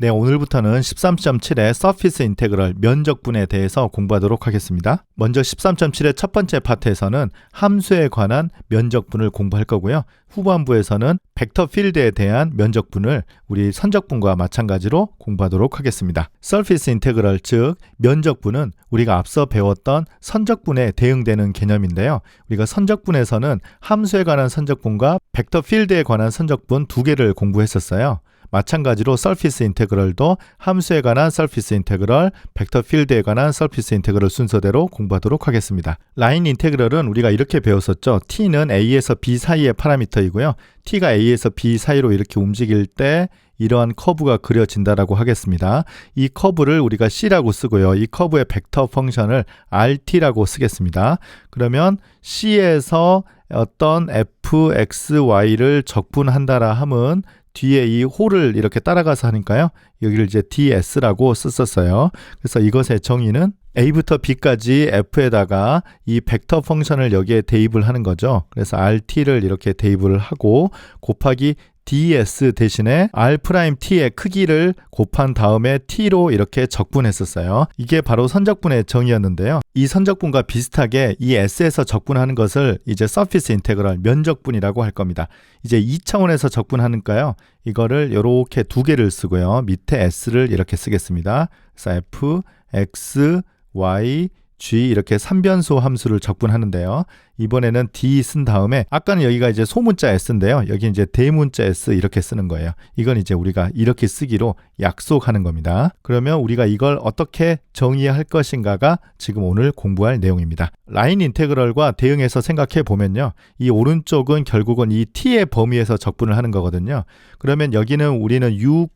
네, 오늘부터는 13.7의 서피스 인테그럴 면적분에 대해서 공부하도록 하겠습니다. 먼저 13.7의 첫 번째 파트에서는 함수에 관한 면적분을 공부할 거고요. 후반부에서는 벡터 필드에 대한 면적분을 우리 선적분과 마찬가지로 공부하도록 하겠습니다. 서피스 인테그럴, 즉 면적분은 우리가 앞서 배웠던 선적분에 대응되는 개념인데요. 우리가 선적분에서는 함수에 관한 선적분과 벡터 필드에 관한 선적분 두 개를 공부했었어요. 마찬가지로 서피스 인테그럴도 함수에 관한 서피스 인테그럴, 벡터 필드에 관한 서피스 인테그럴 순서대로 공부하도록 하겠습니다. 라인 인테그럴은 우리가 이렇게 배웠었죠. t는 a에서 b 사이의 파라미터이고요. t가 a에서 b 사이로 이렇게 움직일 때 이러한 커브가 그려진다라고 하겠습니다. 이 커브를 우리가 c라고 쓰고요. 이 커브의 벡터 펑션을 rt라고 쓰겠습니다. 그러면 c에서 어떤 f, x, y를 적분한다라 함은 뒤에 이 홀을 이렇게 따라가서 하니까요. 여기를 이제 ds라고 썼었어요. 그래서 이것의 정의는 a부터 b까지 f에다가 이 벡터 펑션을 여기에 대입을 하는 거죠. 그래서 rt를 이렇게 대입을 하고 곱하기 ds 대신에 r't의 크기를 곱한 다음에 t로 이렇게 적분했었어요. 이게 바로 선적분의 정의였는데요. 이 선적분과 비슷하게 이 s에서 적분하는 것을 이제 서피스 인테그럴 면적분이라고 할 겁니다. 이제 2차원에서 적분하니까요. 이거를 이렇게 두 개를 쓰고요. 밑에 s를 이렇게 쓰겠습니다. 그래서 f, x, y, g 이렇게 3변수 함수를 적분하는데요. 이번에는 d 쓴 다음에 아까는 여기가 이제 소문자 s인데요. 여기 이제 대문자 s 이렇게 쓰는 거예요. 이건 이제 우리가 이렇게 쓰기로 약속하는 겁니다. 그러면 우리가 이걸 어떻게 정의할 것인가가 지금 오늘 공부할 내용입니다. 라인 인테그럴과 대응해서 생각해 보면요. 이 오른쪽은 결국은 이 t의 범위에서 적분을 하는 거거든요. 그러면 여기는 우리는 u,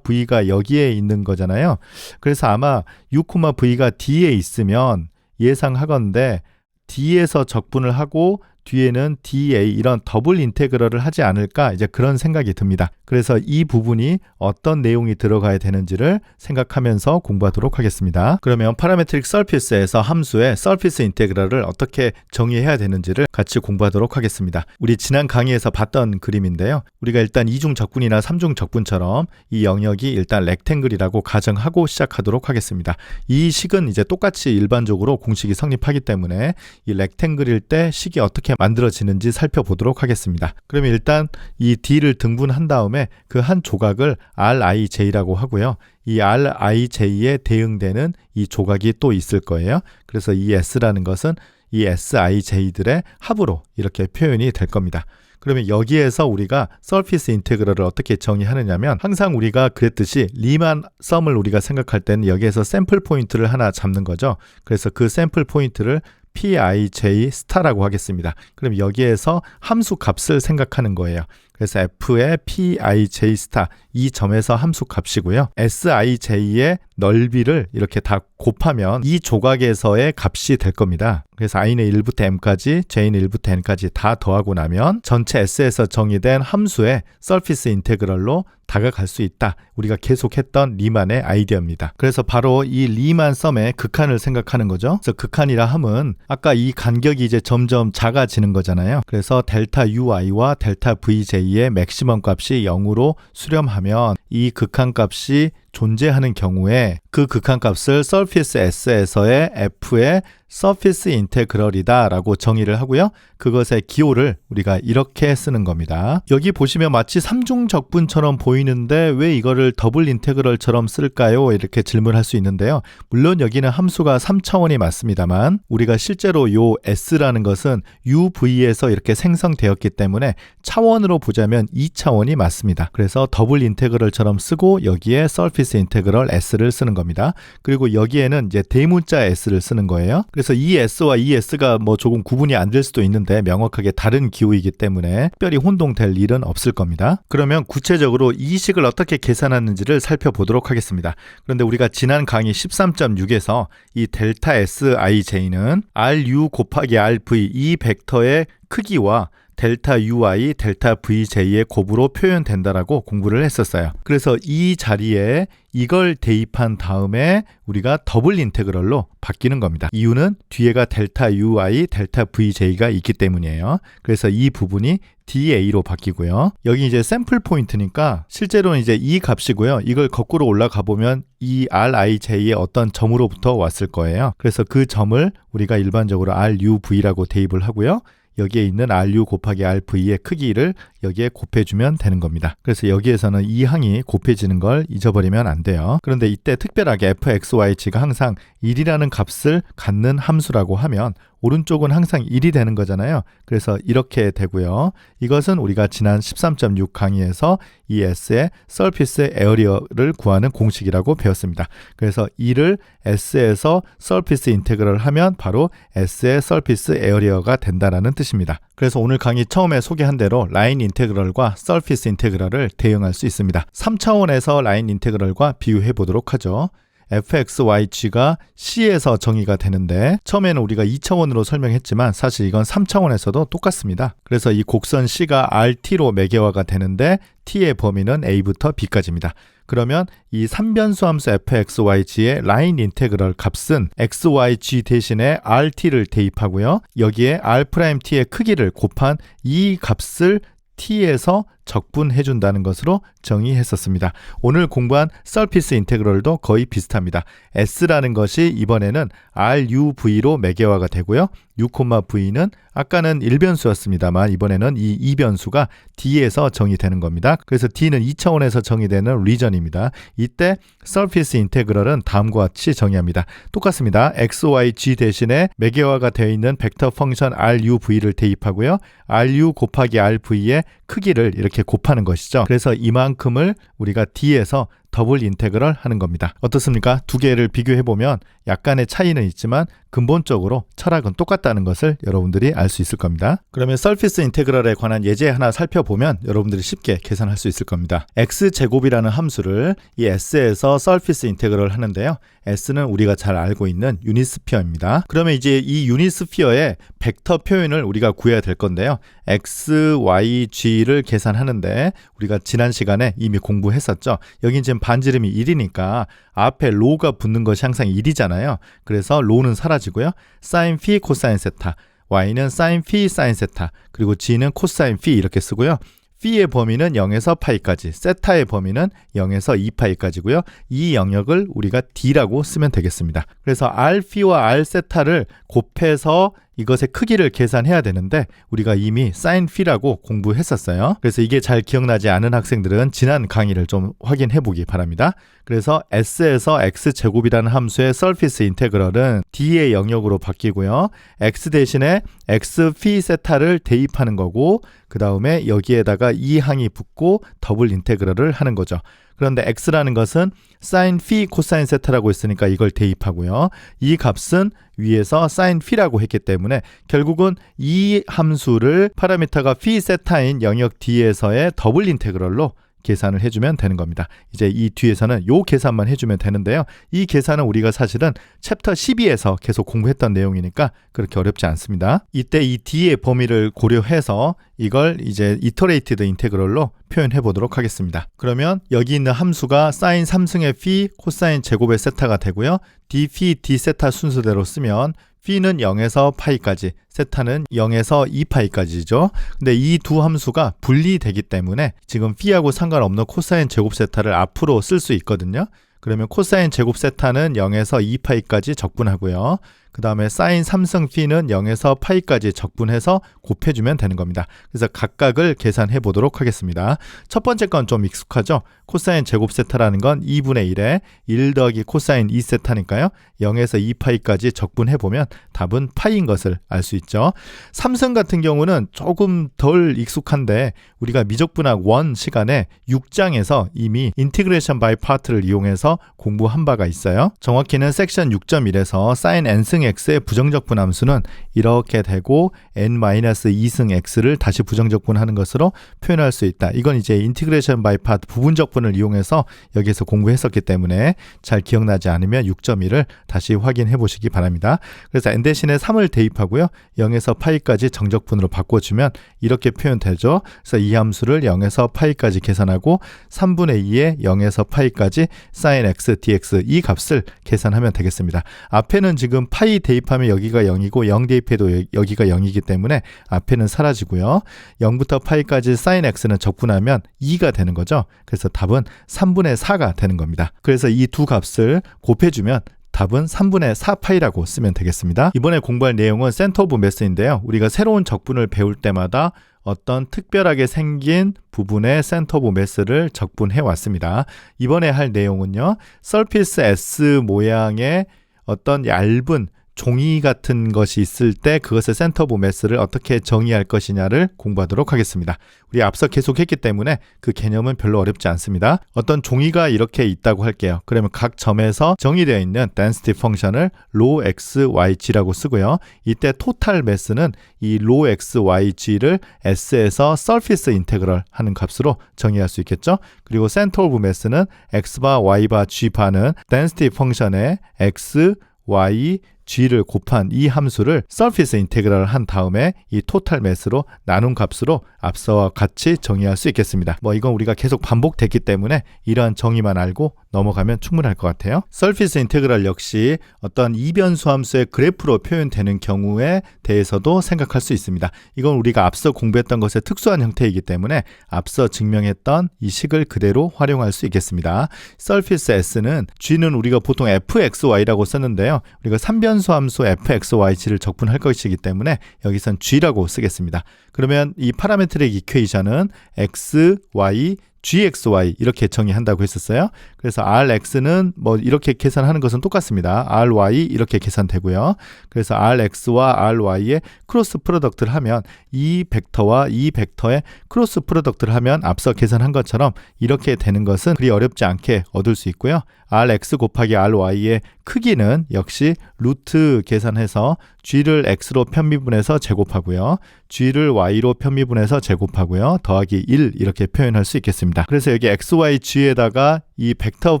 v가 여기에 있는 거잖아요. 그래서 아마 u, v가 d에 있으면 예상하건대 d에서 적분을 하고 뒤에는 dA 이런 더블 인테그럴을 하지 않을까 이제 그런 생각이 듭니다. 그래서 이 부분이 어떤 내용이 들어가야 되는지를 생각하면서 공부하도록 하겠습니다. 그러면 파라메트릭 서피스에서 함수의 서피스 인테그럴을 어떻게 정의해야 되는지를 같이 공부하도록 하겠습니다. 우리 지난 강의에서 봤던 그림인데요. 우리가 일단 이중 적분이나 삼중 적분처럼 이 영역이 일단 렉탱글이라고 가정하고 시작하도록 하겠습니다. 이 식은 이제 똑같이 일반적으로 공식이 성립하기 때문에 이 렉탱글일 때 식이 어떻게 만들어지는지 살펴보도록 하겠습니다. 그러면 일단 이 D를 등분한 다음에 그 한 조각을 RIJ라고 하고요. 이 RIJ에 대응되는 이 조각이 또 있을 거예요. 그래서 이 S라는 것은 이 SIJ들의 합으로 이렇게 표현이 될 겁니다. 그러면 여기에서 우리가 서피스 인테그럴을 어떻게 정의하느냐면 항상 우리가 그랬듯이 리만 썸을 우리가 생각할 때는 여기에서 샘플 포인트를 하나 잡는 거죠. 그래서 그 샘플 포인트를 PIJ 스타라고 하겠습니다. 그럼 여기에서 함수 값을 생각하는 거예요. 그래서 F의 PIJ 스타 이 점에서 함수 값이고요. SIJ의 넓이를 이렇게 다 곱하면 이 조각에서의 값이 될 겁니다. 그래서 i는 1부터 m까지, j는 1부터 n까지 다 더하고 나면 전체 S에서 정의된 함수의 서피스 인테그럴로 다가갈 수 있다. 우리가 계속했던 리만의 아이디어입니다. 그래서 바로 이 리만 썸의 극한을 생각하는 거죠. 그래서 극한이라 함은 아까 이 간격이 이제 점점 작아지는 거잖아요. 그래서 델타 UI와 델타 VJ의 맥시멈 값이 0으로 수렴하면 이 극한 값이 존재하는 경우에 그 극한값을 서피스 S에서의 F의 서피스 인테그럴이다 라고 정의를 하고요. 그것의 기호를 우리가 이렇게 쓰는 겁니다. 여기 보시면 마치 삼중적분처럼 보이는데 왜 이거를 더블 인테그럴처럼 쓸까요? 이렇게 질문할 수 있는데요. 물론 여기는 함수가 3차원이 맞습니다만 우리가 실제로 요 S라는 것은 UV에서 이렇게 생성되었기 때문에 차원으로 보자면 2차원이 맞습니다. 그래서 더블 인테그럴처럼 쓰고 여기에 서피스 인테그럴 S를 쓰는 겁니다. 그리고 여기에는 이제 대문자 S를 쓰는 거예요. 그래서 이 S와 이 S가 뭐 조금 구분이 안 될 수도 있는데 명확하게 다른 기호이기 때문에 특별히 혼동될 일은 없을 겁니다. 그러면 구체적으로 이 식을 어떻게 계산하는지를 살펴보도록 하겠습니다. 그런데 우리가 지난 강의 13.6에서 이 델타 SIJ는 RU 곱하기 RV 이 벡터의 크기와 델타 UI, 델타 VJ의 곱으로 표현된다라고 공부를 했었어요. 그래서 이 자리에 이걸 대입한 다음에 우리가 더블 인테그럴로 바뀌는 겁니다. 이유는 뒤에가 델타 UI, 델타 VJ가 있기 때문이에요. 그래서 이 부분이 DA로 바뀌고요. 여기 이제 샘플 포인트니까 실제로는 이제 이 값이고요. 이걸 거꾸로 올라가 보면 이 RIJ의 어떤 점으로부터 왔을 거예요. 그래서 그 점을 우리가 일반적으로 RUV라고 대입을 하고요. 여기에 있는 RU 곱하기 RV의 크기를 여기에 곱해주면 되는 겁니다. 그래서 여기에서는 이 항이 곱해지는 걸 잊어버리면 안 돼요. 그런데 이때 특별하게 fxy가 항상 1이라는 값을 갖는 함수라고 하면 오른쪽은 항상 1이 되는 거잖아요. 그래서 이렇게 되고요. 이것은 우리가 지난 13.6 강의에서 이 S의 surface area를 구하는 공식이라고 배웠습니다. 그래서 2를 S에서 surface integral을 하면 바로 S의 surface area가 된다라는 뜻입니다. 그래서 오늘 강의 처음에 소개한 대로 라인 인테그럴과 surface integral을 대응할 수 있습니다. 3차원에서 라인 인테그럴과 비교해 보도록 하죠. fxy가 C에서 정의가 되는데 처음에는 우리가 2차원으로 설명했지만 사실 이건 3차원에서도 똑같습니다. 그래서 이 곡선 C가 RT로 매개화가 되는데 T의 범위는 A부터 B까지입니다. 그러면 이 3변수 함수 fxyg의 라인 인테그럴 값은 xyg 대신에 rt를 대입하고요. 여기에 r't의 크기를 곱한 이 값을 t에서 적분해 준다는 것으로 정의했었습니다. 오늘 공부한 surface integral도 거의 비슷합니다. s라는 것이 이번에는 ruv로 매개화가 되고요. u,v는 아까는 1변수였습니다만 이번에는 이 2변수가 d에서 정의되는 겁니다. 그래서 d는 2차원에서 정의되는 리전입니다. 이때 surface integral은 다음과 같이 정의합니다. 똑같습니다. xyg 대신에 매개화가 되어 있는 벡터 펑션 ruv를 대입하고요. ru 곱하기 rv의 크기를 이렇게 곱하는 것이죠. 그래서 이만큼을 우리가 d에서 더블 인테그럴 하는 겁니다. 어떻습니까? 두 개를 비교해보면 약간의 차이는 있지만 근본적으로 철학은 똑같다는 것을 여러분들이 알 수 있을 겁니다. 그러면 서피스 인테그럴에 관한 예제 하나 살펴보면 여러분들이 쉽게 계산할 수 있을 겁니다. x제곱이라는 함수를 이 S에서 서피스 인테그럴 하는데요. S는 우리가 잘 알고 있는 유닛스피어입니다. 그러면 이제 이 유닛스피어의 벡터 표현을 우리가 구해야 될 건데요. x, y, g를 계산하는데 우리가 지난 시간에 이미 공부했었죠. 여긴 지금 반지름이 1이니까 앞에 로가 붙는 것이 항상 1이잖아요. 그래서 로는 사라지고요. sin phi, 코사인 세타, y는 sin phi, sin 세타, 그리고 g는 코사인 phi 이렇게 쓰고요. phi의 범위는 0에서 파이까지, 세타의 범위는 0에서 2파이까지고요. 이 영역을 우리가 d라고 쓰면 되겠습니다. 그래서 r phi와 r 세타를 곱해서 이것의 크기를 계산해야 되는데 우리가 이미 sin phi라고 공부했었어요. 그래서 이게 잘 기억나지 않은 학생들은 지난 강의를 좀 확인해 보기 바랍니다. 그래서 S에서 x제곱이라는 함수의 surface integral은 d의 영역으로 바뀌고요. x 대신에 x phi 세타를 대입하는 거고 그 다음에 여기에다가 이 항이 붙고 더블 인테그럴을 하는 거죠. 그런데 x라는 것은 sin phi 코사인 세타라고 했으니까 이걸 대입하고요. 이 값은 위에서 sin phi라고 했기 때문에 결국은 이 함수를 파라미터가 phi 세타인 영역 D에서의 더블 인테그럴로 계산을 해주면 되는 겁니다. 이제 이 뒤에서는 요 계산만 해주면 되는데요. 이 계산은 우리가 사실은 챕터 12에서 계속 공부했던 내용이니까 그렇게 어렵지 않습니다. 이때 이 D의 범위를 고려해서 이걸 이제 이터레이티드 인테그럴로 표현해 보도록 하겠습니다. 그러면 여기 있는 함수가 사인 3승의 phi, 코사인 제곱의 세타가 되고요. d phi, d 세타 순서대로 쓰면 phi는 0에서 파이까지, 세타는 0에서 2파이까지죠. 근데 이 두 함수가 분리되기 때문에 지금 phi하고 상관없는 코사인 제곱 세타를 앞으로 쓸 수 있거든요. 그러면 코사인 제곱 세타는 0에서 2파이까지 적분하고요. 그 다음에 사인 3승 phi는 0에서 파이까지 적분해서 곱해주면 되는 겁니다. 그래서 각각을 계산해 보도록 하겠습니다. 첫 번째 건 좀 익숙하죠? 코사인 제곱 세타라는 건 2분의 1에 1 더하기 코사인 2세타니까요. 0에서 2파이까지 적분해 보면 답은 파이인 것을 알 수 있죠. 3승 같은 경우는 조금 덜 익숙한데 우리가 미적분학 1 시간에 6장에서 이미 인티그레이션 바이 파트를 이용해서 공부한 바가 있어요. 정확히는 섹션 6.1에서 사인 n승의 n승 x의 부정적분 함수는 이렇게 되고 n-2승 x를 다시 부정적분하는 것으로 표현할 수 있다. 이건 이제 인티그레이션 바이 파트 부분적분을 이용해서 여기서 공부했었기 때문에 잘 기억나지 않으면 6.1을 다시 확인해 보시기 바랍니다. 그래서 n 대신에 3을 대입하고요. 0에서 파이까지 정적분으로 바꿔주면 이렇게 표현되죠. 그래서 이 함수를 0에서 파이까지 계산하고 3분의 2에 0에서 파이까지 sin x dx 이 값을 계산하면 되겠습니다. 앞에는 지금 파이 대입하면 여기가 0이고 0 대입해도 여기가 0이기 때문에 앞에는 사라지고요. 0부터 파이까지 sin x는 적분하면 2가 되는 거죠. 그래서 답은 3분의 4가 되는 겁니다. 그래서 이 두 값을 곱해주면 답은 3분의 4파이라고 쓰면 되겠습니다. 이번에 공부할 내용은 센터 오브 매스인데요. 우리가 새로운 적분을 배울 때마다 어떤 특별하게 생긴 부분의 센터 오브 매스를 적분해 왔습니다. 이번에 할 내용은요. 서피스 S 모양의 어떤 얇은 종이 같은 것이 있을 때 그것의 센터 오브 매스를 어떻게 정의할 것이냐를 공부하도록 하겠습니다. 우리 앞서 계속 했기 때문에 그 개념은 별로 어렵지 않습니다. 어떤 종이가 이렇게 있다고 할게요. 그러면 각 점에서 정의되어 있는 density 펑션을 rho x, y, g라고 쓰고요. 이때 토탈 매스는 이 rho x, y, g를 s에서 surface 인테그럴 하는 값으로 정의할 수 있겠죠. 그리고 센터 오브 매스는 x바, y바, g바는 density 펑션의 x, y, g를 곱한 이 함수를 surface 인테그럴을 한 다음에 이 토탈 매스로 나눈 값으로 앞서와 같이 정의할 수 있겠습니다. 이건 우리가 계속 반복됐기 때문에 이러한 정의만 알고 넘어가면 충분할 것 같아요. surface 인테그럴 역시 어떤 이변수 함수의 그래프로 표현되는 경우에 대해서도 생각할 수 있습니다. 이건 우리가 앞서 공부했던 것의 특수한 형태이기 때문에 앞서 증명했던 이 식을 그대로 활용할 수 있겠습니다. surface S는 G는 우리가 보통 fxy라고 썼는데요. 우리가 3변수 함수 fxyg를 적분할 것이기 때문에 여기선 G라고 쓰겠습니다. 그러면 이 파라메트릭 이퀘이션은 x, y, gxy 이렇게 정의한다고 했었어요. 그래서 rx는 이렇게 계산하는 것은 똑같습니다. ry 이렇게 계산되고요. 그래서 rx와 ry의 크로스 프로덕트를 하면 이 벡터와 이 벡터의 크로스 프로덕트를 하면 앞서 계산한 것처럼 이렇게 되는 것은 그리 어렵지 않게 얻을 수 있고요. rx 곱하기 ry의 크기는 역시 루트 계산해서 g를 x로 편미분해서 제곱하고요. g를 y로 편미분해서 제곱하고요. 더하기 1 이렇게 표현할 수 있겠습니다. 그래서 여기 x, y, g에다가 이 벡터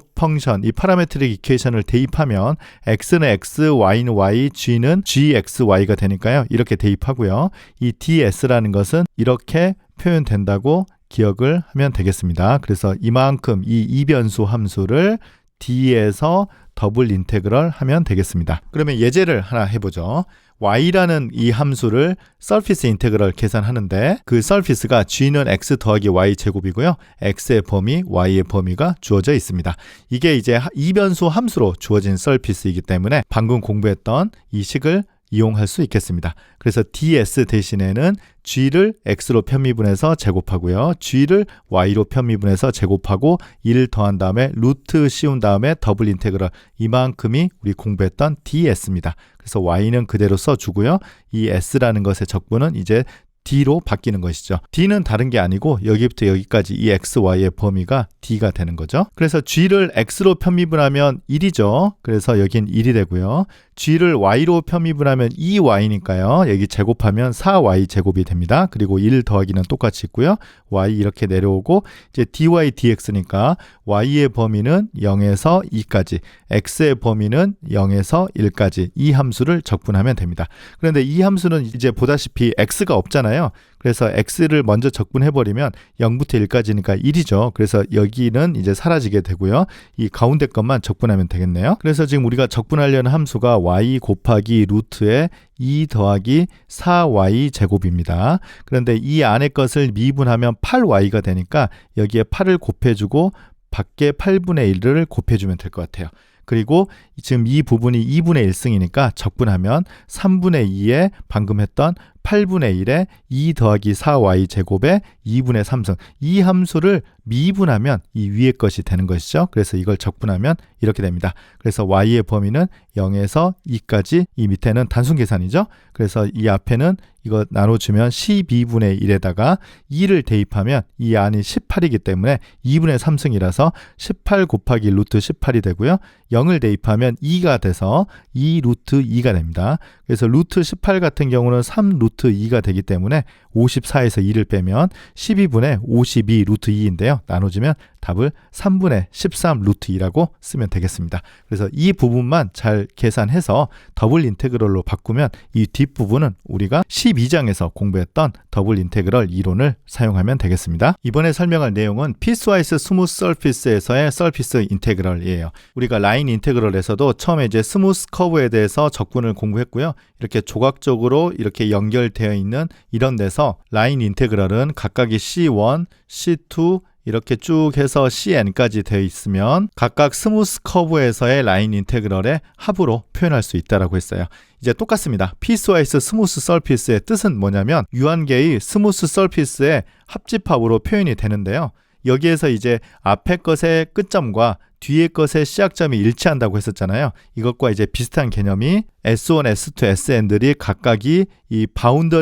펑션, 이 파라메트릭 이퀘이션을 대입하면 x는 x, y는 y, g는 gxy가 되니까요. 이렇게 대입하고요. 이 ds라는 것은 이렇게 표현된다고 기억을 하면 되겠습니다. 그래서 이만큼 이 이변수 함수를 d에서 더블 인테그럴 하면 되겠습니다. 그러면 예제를 하나 해보죠. y라는 이 함수를 surface 인테그럴 계산하는데 그 surface가 g는 x 더하기 y 제곱이고요. x의 범위, y의 범위가 주어져 있습니다. 이게 이제 이변수 함수로 주어진 surface이기 때문에 방금 공부했던 이 식을 이용할 수 있겠습니다. 그래서 ds 대신에는 g를 x로 편미분해서 제곱하고요. g를 y로 편미분해서 제곱하고 1을 더한 다음에 루트 씌운 다음에 더블 인테그럴 이만큼이 우리 공부했던 ds입니다. 그래서 y는 그대로 써주고요. 이 s라는 것의 적분은 이제 d로 바뀌는 것이죠. d는 다른 게 아니고 여기부터 여기까지 이 x, y의 범위가 d가 되는 거죠. 그래서 g를 x로 편미분하면 1이죠. 그래서 여긴 1이 되고요. g를 y로 편미분하면 2y니까요. 여기 제곱하면 4y 제곱이 됩니다. 그리고 1 더하기는 똑같이 있고요. y 이렇게 내려오고 이제 dy dx니까 y의 범위는 0에서 2까지, x의 범위는 0에서 1까지 이 함수를 적분하면 됩니다. 그런데 이 함수는 이제 보다시피 x가 없잖아요. 그래서 x를 먼저 적분해버리면 0부터 1까지니까 1이죠. 그래서 여기는 이제 사라지게 되고요. 이 가운데 것만 적분하면 되겠네요. 그래서 지금 우리가 적분하려는 함수가 y 곱하기 루트에 2 더하기 4y 제곱입니다. 그런데 이 안의 것을 미분하면 8y가 되니까 여기에 8을 곱해주고 밖에 8분의 1을 곱해주면 될 것 같아요. 그리고 지금 이 부분이 2분의 1승이니까 적분하면 3분의 2에 방금 했던 8분의 1에 2 더하기 4y 제곱에 2분의 3승. 이 함수를 미분하면 이 위의 것이 되는 것이죠. 그래서 이걸 적분하면 이렇게 됩니다. 그래서 y의 범위는 0에서 2까지, 이 밑에는 단순 계산이죠. 그래서 이 앞에는 이거 나눠주면 12분의 1에다가 2를 대입하면 이 안이 18이기 때문에 2분의 3승이라서 18 곱하기 루트 18이 되고요. 0을 대입하면 2가 돼서 2 루트 2가 됩니다. 그래서 루트 18 같은 경우는 3 루트 2가 되기 때문에 54에서 2를 빼면 12분의 52 루트 2인데요. 나눠주면 답을 3분의 13 루트 2라고 쓰면 되겠습니다. 그래서 이 부분만 잘 계산해서 더블 인테그럴로 바꾸면 이 뒷부분은 우리가 12장에서 공부했던 더블 인테그럴 이론을 사용하면 되겠습니다. 이번에 설명할 내용은 피스와이스 스무스 서피스에서의 서피스 인테그럴이에요. 우리가 라인 인테그럴에서도 처음에 이제 스무스 커브에 대해서 적분을 공부했고요. 이렇게 조각적으로 이렇게 연결되어 있는 이런 데서 라인 인테그럴은 각각이 C1, C2 이렇게 쭉 해서 CN까지 되어 있으면 각각 스무스 커브에서의 라인 인테그럴의 합으로 표현할 수 있다고 했어요. 이제 똑같습니다. 피스와이스 스무스 서피스의 뜻은 뭐냐면 유한계의 스무스 서피스의 합집합으로 표현이 되는데요. 여기에서 이제 앞에 것의 끝점과 뒤에 것의 시작점이 일치한다고 했었잖아요. 이것과 이제 비슷한 개념이 S1, S2, SN들이 각각이 이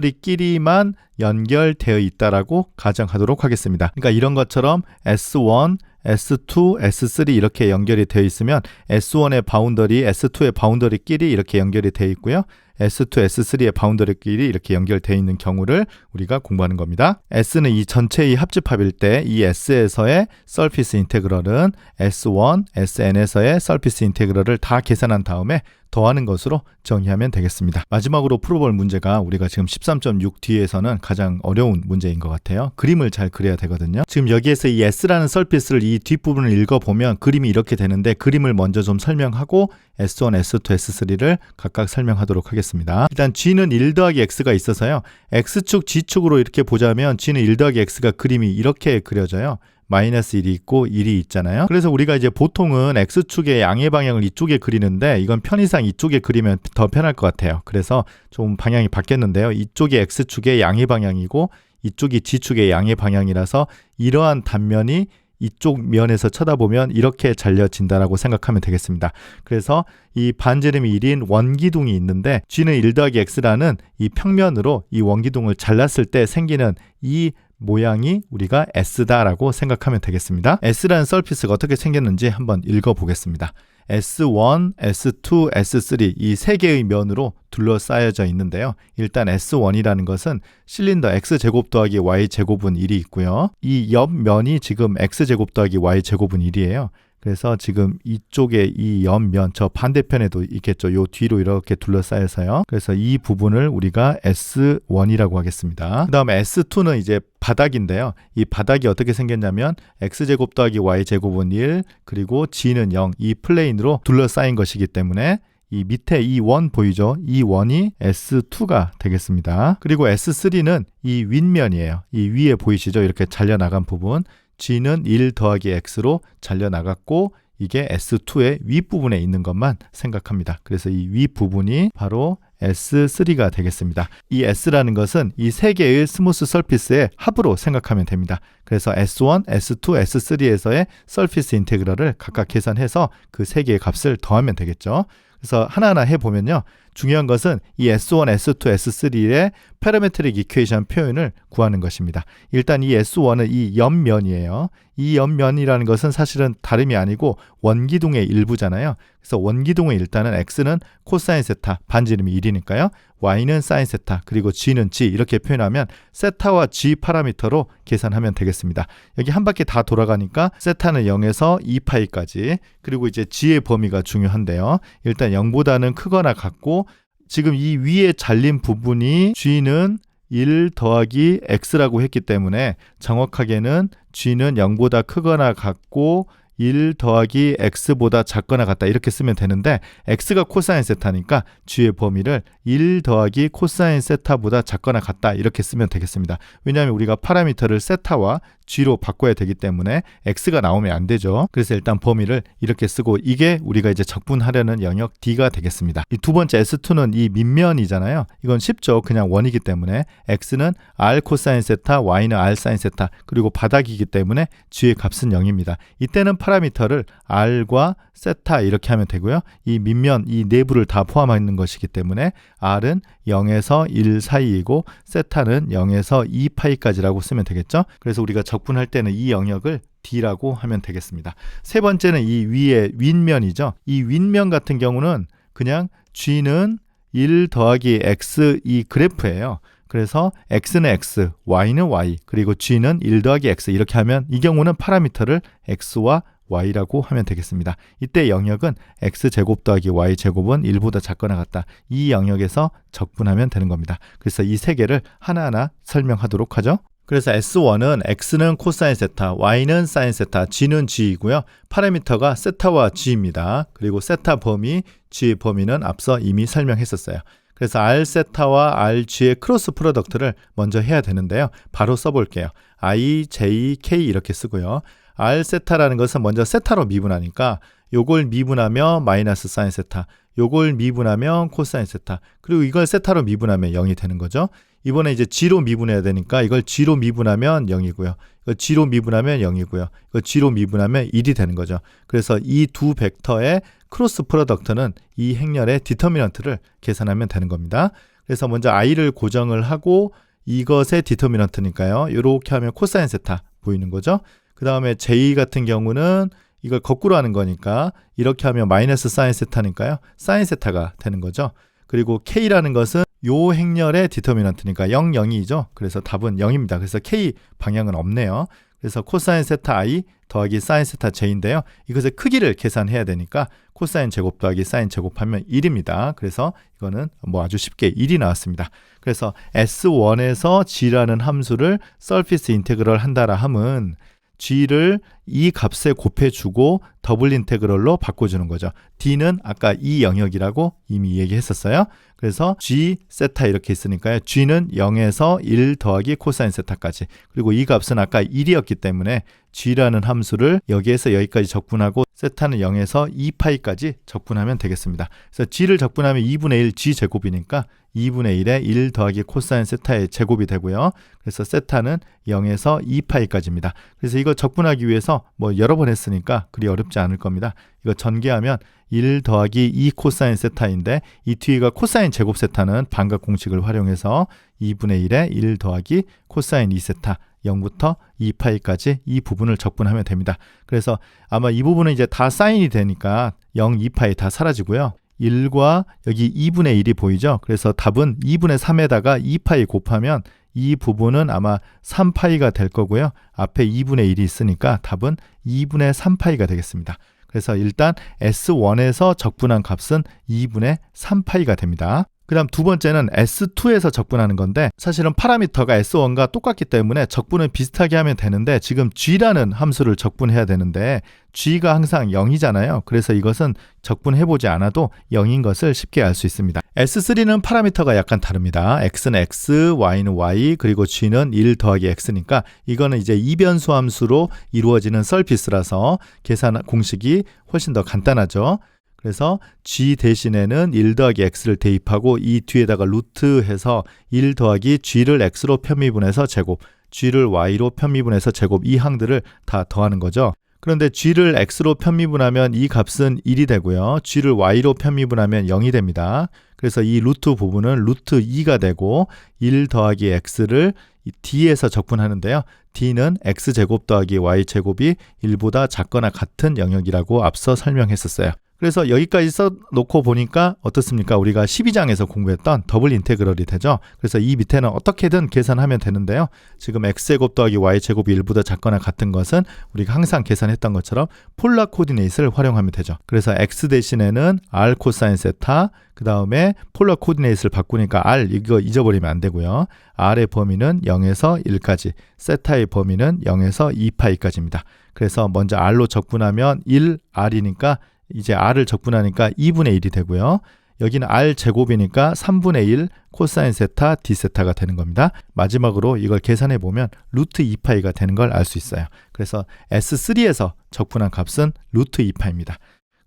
바운더리끼리만 연결되어 있다라고 가정하도록 하겠습니다. 그러니까 이런 것처럼 S1, S2, S3 이렇게 연결이 되어 있으면 S1의 바운더리, S2의 바운더리끼리 이렇게 연결이 되어 있고요. S2, S3의 바운더리끼리 이렇게 연결되어 있는 경우를 우리가 공부하는 겁니다. S는 이 전체의 합집합일 때 이 S에서의 서피스 인테그럴은 S1, SN에서의 서피스 인테그럴을 다 계산한 다음에 더하는 것으로 정의하면 되겠습니다. 마지막으로 풀어볼 문제가 우리가 지금 13.6 뒤에서는 가장 어려운 문제인 것 같아요. 그림을 잘 그려야 되거든요. 지금 여기에서 이 S라는 서피스를 이 뒷부분을 읽어보면 그림이 이렇게 되는데 그림을 먼저 좀 설명하고 S1, S2, S3를 각각 설명하도록 하겠습니다. 일단 G는 1 더하기 X가 있어서요. X축, G축으로 이렇게 보자면 G는 1 더하기 X가 그림이 이렇게 그려져요. 마이너스 1이 있고 1이 있잖아요. 그래서 우리가 이제 보통은 X축의 양의 방향을 이쪽에 그리는데 이건 편의상 이쪽에 그리면 더 편할 것 같아요. 그래서 좀 방향이 바뀌었는데요. 이쪽이 X축의 양의 방향이고 이쪽이 G축의 양의 방향이라서 이러한 단면이 이쪽 면에서 쳐다보면 이렇게 잘려진다라고 생각하면 되겠습니다. 그래서 이 반지름이 1인 원기둥이 있는데 G는 1 더하기 X라는 이 평면으로 이 원기둥을 잘랐을 때 생기는 이 모양이 우리가 S다라고 생각하면 되겠습니다. S라는 서피스가 어떻게 생겼는지 한번 읽어보겠습니다. S1, S2, S3 이 세 개의 면으로 둘러싸여져 있는데요. 일단 S1이라는 것은 실린더 X제곱 더하기 Y제곱은 1이 있고요. 이 옆면이 지금 X제곱 더하기 Y제곱은 1이에요. 그래서 지금 이쪽에 이 옆면 저 반대편에도 있겠죠. 요 뒤로 이렇게 둘러싸여서요. 그래서 이 부분을 우리가 S1이라고 하겠습니다. 그 다음에 S2는 이제 바닥인데요. 이 바닥이 어떻게 생겼냐면 X제곱 더하기 Y제곱은 1 그리고 G는 0 이 플레인으로 둘러싸인 것이기 때문에 이 밑에 이 원 보이죠? 이 원이 S2가 되겠습니다. 그리고 S3는 이 윗면이에요. 이 위에 보이시죠? 이렇게 잘려나간 부분. G는 1 더하기 X로 잘려나갔고 이게 S2의 윗부분에 있는 것만 생각합니다. 그래서 이 윗부분이 바로 S3가 되겠습니다. 이 S라는 것은 이 세 개의 스무스 서피스의 합으로 생각하면 됩니다. 그래서 S1, S2, S3에서의 서피스 인테그럴을 각각 계산해서 그 세 개의 값을 더하면 되겠죠. 그래서 하나하나 해보면요. 중요한 것은 이 S1, S2, S3의 파라메트릭 이퀘이션 표현을 구하는 것입니다. 일단 이 S1은 이 옆면이에요. 이 옆면이라는 것은 사실은 다름이 아니고 원기둥의 일부잖아요. 그래서 원기둥의 일단은 X는 코사인 세타, 반지름이 1이니까요. Y는 사인 세타, 그리고 G는 G 이렇게 표현하면 세타와 G 파라미터로 계산하면 되겠습니다. 여기 한 바퀴 다 돌아가니까 세타는 0에서 2파이까지 그리고 이제 G의 범위가 중요한데요. 일단 0보다는 크거나 같고 지금 이 위에 잘린 부분이 G는 1 더하기 X라고 했기 때문에 정확하게는 G는 0보다 크거나 같고 1 더하기 X보다 작거나 같다 이렇게 쓰면 되는데 X가 코사인 세타니까 G의 범위를 1 더하기 코사인 세타보다 작거나 같다 이렇게 쓰면 되겠습니다. 왜냐하면 우리가 파라미터를 세타와 g로 바꿔야 되기 때문에 x가 나오면 안 되죠. 그래서 일단 범위를 이렇게 쓰고 이게 우리가 이제 적분하려는 영역 d가 되겠습니다. 이 두 번째 S2는 이 밑면이잖아요. 이건 쉽죠. 그냥 원이기 때문에 x는 r 코사인 세타, y는 r 사인 세타, 그리고 바닥이기 때문에 g의 값은 0입니다. 이때는 파라미터를 r과 세타 이렇게 하면 되고요. 이 밑면, 이 내부를 다 포함하는 것이기 때문에 r은 0에서 1 사이이고 세타는 0에서 2파이까지라고 쓰면 되겠죠. 그래서 우리가 적분할 때는 이 영역을 d라고 하면 되겠습니다. 세 번째는 이 위에 윗면이죠. 이 윗면 같은 경우는 그냥 g는 1 더하기 x 이 그래프예요. 그래서 x는 x, y는 y, 그리고 g는 1 더하기 x 이렇게 하면 이 경우는 파라미터를 x와 y라고 하면 되겠습니다. 이때 영역은 x제곱 더하기 y제곱은 1보다 작거나 같다. 이 영역에서 적분하면 되는 겁니다. 그래서 이 세 개를 하나하나 설명하도록 하죠. 그래서 S1은 x는 코사인 세타, y는 사인 세타, g는 g이고요. 파라미터가 세타와 g입니다. 그리고 세타 범위, g의 범위는 앞서 이미 설명했었어요. 그래서 r 세타와 r g의 크로스 프로덕트를 먼저 해야 되는데요. 바로 써볼게요. i, j, k 이렇게 쓰고요. r 세타라는 것은 먼저 세타로 미분하니까 요걸 미분하면 마이너스 사인 세타, 요걸 미분하면 코사인 세타, 그리고 이걸 세타로 미분하면 0이 되는 거죠. 이번에 이제 g로 미분해야 되니까 이걸 g로 미분하면 0이고요. 이걸 g로 미분하면 0이고요. 이걸 g로 미분하면 1이 되는 거죠. 그래서 이 두 벡터의 크로스 프로덕트는 이 행렬의 디터미넌트를 계산하면 되는 겁니다. 그래서 먼저 i를 고정을 하고 이것의 디터미넌트니까요. 이렇게 하면 코사인 세타 보이는 거죠. 그 다음에 j 같은 경우는 이걸 거꾸로 하는 거니까 이렇게 하면 마이너스 사인 세타니까요. 사인 세타가 되는 거죠. 그리고 k라는 것은 요 행렬의 디터미넌트니까 0, 0이죠. 그래서 답은 0입니다. 그래서 k 방향은 없네요. 그래서 코사인 세타 i 더하기 사인 세타 j인데요. 이것의 크기를 계산해야 되니까 코사인 제곱 더하기 사인 제곱하면 1입니다. 그래서 이거는 뭐 아주 쉽게 1이 나왔습니다. 그래서 S1에서 g라는 함수를 서피스 인테그럴 한다라 함은 g를 이 값에 곱해주고 더블 인테그럴로 바꿔주는 거죠. d는 아까 이 영역이라고 이미 얘기했었어요. 그래서 g 세타 이렇게 있으니까요. g는 0에서 1 더하기 코사인 세타까지, 그리고 이 값은 아까 1이었기 때문에 g라는 함수를 여기에서 여기까지 적분하고 세타는 0에서 2파이까지 적분하면 되겠습니다. 그래서 g를 적분하면 2분의 1 g 제곱이니까 2분의 1에 1 더하기 코사인 세타의 제곱이 되고요. 그래서 세타는 0에서 2파이까지입니다. 그래서 이거 적분하기 위해서 뭐 여러 번 했으니까 그리 어렵지 않을 겁니다. 이거 전개하면 1 더하기 2 코사인 세타인데 이 뒤가 코사인 제곱 세타는 반각 공식을 활용해서 2분의 1에 1 더하기 코사인 2세타 0부터 2파이까지 이 부분을 적분하면 됩니다. 그래서 아마 이 부분은 이제 다 사인이 되니까 0, 2파이 다 사라지고요. 1과 여기 2분의 1이 보이죠? 그래서 답은 2분의 3에다가 2파이 곱하면 이 부분은 아마 3파이가 될 거고요. 앞에 2분의 1이 있으니까 답은 2분의 3파이가 되겠습니다. 그래서 일단 S1에서 적분한 값은 2분의 3파이가 됩니다. 그 다음 두 번째는 S2에서 적분하는 건데 사실은 파라미터가 S1과 똑같기 때문에 적분을 비슷하게 하면 되는데 지금 g라는 함수를 적분해야 되는데 g가 항상 0이잖아요. 그래서 이것은 적분해보지 않아도 0인 것을 쉽게 알 수 있습니다. S3는 파라미터가 약간 다릅니다. x는 x, y는 y, 그리고 g는 1 더하기 x니까 이거는 이제 이변수 함수로 이루어지는 서피스라서 계산 공식이 훨씬 더 간단하죠. 그래서 g 대신에는 1 더하기 x를 대입하고 이 뒤에다가 루트 해서 1 더하기 g를 x로 편미분해서 제곱, g를 y로 편미분해서 제곱 이 항들을 다 더하는 거죠. 그런데 g를 x로 편미분하면 이 값은 1이 되고요. g를 y로 편미분하면 0이 됩니다. 그래서 이 루트 부분은 루트 2가 되고 1 더하기 x를 d에서 적분하는데요. d는 x제곱 더하기 y제곱이 1보다 작거나 같은 영역이라고 앞서 설명했었어요. 그래서 여기까지 써놓고 보니까 어떻습니까? 우리가 12장에서 공부했던 더블 인테그럴이 되죠. 그래서 이 밑에는 어떻게든 계산하면 되는데요. 지금 x제곱 더하기 y제곱이 1보다 작거나 같은 것은 우리가 항상 계산했던 것처럼 폴라 코디네이트를 활용하면 되죠. 그래서 x 대신에는 r 코사인 세타, 그 다음에 폴라 코디네이트를 바꾸니까 r 이거 잊어버리면 안 되고요. r의 범위는 0에서 1까지, 세타의 범위는 0에서 2파이까지입니다. 그래서 먼저 r로 적분하면 1r이니까 이제 r을 적분하니까 2분의 1이 되고요. 여기는 r 제곱이니까 3분의 1 코사인 세타 d 세타가 되는 겁니다. 마지막으로 이걸 계산해 보면 루트 2파이가 되는 걸 알 수 있어요. 그래서 S3에서 적분한 값은 루트 2파입니다.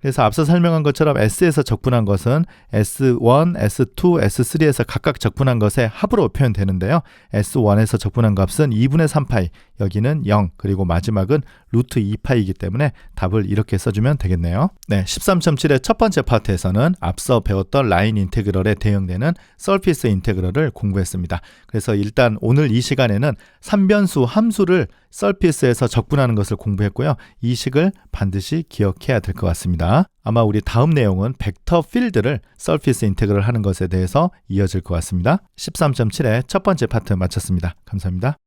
그래서 앞서 설명한 것처럼 S에서 적분한 것은 S1, S2, S3에서 각각 적분한 것의 합으로 표현되는데요. S1에서 적분한 값은 2분의 3파이, 여기는 0, 그리고 마지막은 루트 2파이이기 때문에 답을 이렇게 써주면 되겠네요. 네, 13.7의 첫 번째 파트에서는 앞서 배웠던 라인 인테그럴에 대응되는 서피스 인테그럴을 공부했습니다. 그래서 일단 오늘 이 시간에는 3변수 함수를 서피스에서 적분하는 것을 공부했고요. 이 식을 반드시 기억해야 될 것 같습니다. 아마 우리 다음 내용은 벡터 필드를 서피스 인테그럴 하는 것에 대해서 이어질 것 같습니다. 13.7의 첫 번째 파트 마쳤습니다. 감사합니다.